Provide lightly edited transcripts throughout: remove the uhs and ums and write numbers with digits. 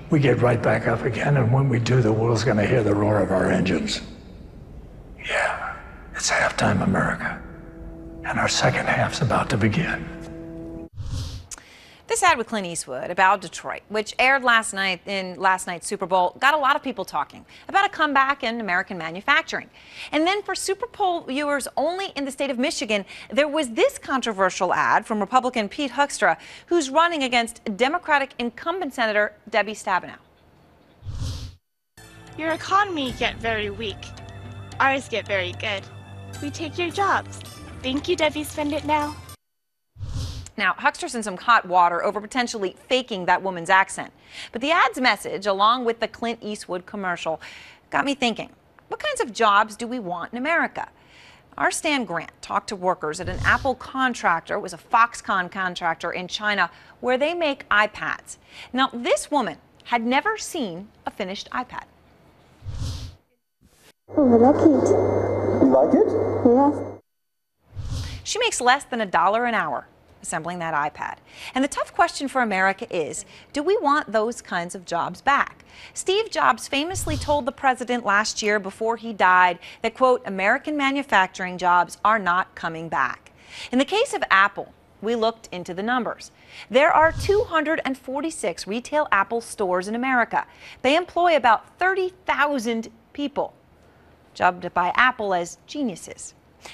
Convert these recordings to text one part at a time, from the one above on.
we get right back up again, and when we do, the world's going to hear the roar of our engines. Yeah, it's halftime America, and our second half's about to begin. This ad with Clint Eastwood about Detroit, which aired last night in last night's Super Bowl, got a lot of people talking about a comeback in American manufacturing. And then for Super Bowl viewers only in the state of Michigan, there was this controversial ad from Republican Pete Hoekstra, who's running against Democratic incumbent Senator Debbie Stabenow. Your economy get very weak. Ours get very good. We take your jobs. Thank you, Debbie. Spend it now. Now, Hoekstra's in some hot water over potentially faking that woman's accent. But the ad's message, along with the Clint Eastwood commercial, got me thinking, what kinds of jobs do we want in America? Our Stan Grant talked to workers at an Apple contractor, it was a Foxconn contractor in China, where they make iPads. Now, this woman had never seen a finished iPad. Oh, I like it. You like it? Yes. She makes less than $1 an hour assembling that iPad. And the tough question for America is, do we want those kinds of jobs back? Steve Jobs famously told the president last year before he died that, quote, American manufacturing jobs are not coming back. In the case of Apple, we looked into the numbers. There are 246 retail Apple stores in America. They employ about 30,000 people, dubbed by Apple as geniuses.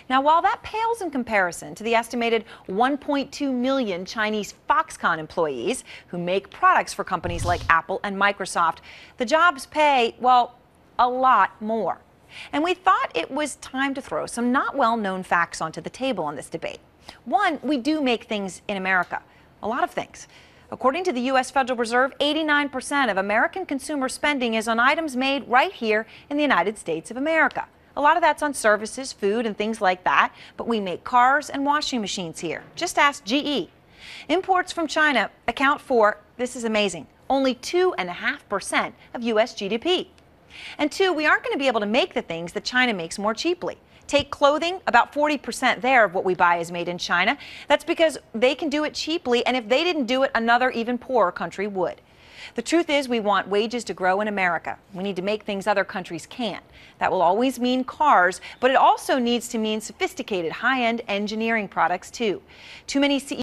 Now, while that pales in comparison to the estimated 1.2 million Chinese Foxconn employees who make products for companies like Apple and Microsoft, the jobs pay, well, a lot more. And we thought it was time to throw some not well-known facts onto the table in this debate. One, we do make things in America, a lot of things. According to the U.S. Federal Reserve, 89% of American consumer spending is on items made right here in the United States of America. A lot of that's on services, food, and things like that, but we make cars and washing machines here. Just ask GE. Imports from China account for, this is amazing, only 2.5% of U.S. GDP. And two, we aren't going to be able to make the things that China makes more cheaply. Take clothing, about 40% there of what we buy is made in China. That's because they can do it cheaply, and if they didn't do it, another even poorer country would. The truth is, we want wages to grow in America. We need to make things other countries can't. That will always mean cars, but it also needs to mean sophisticated, high-end engineering products, too. Too many CEOs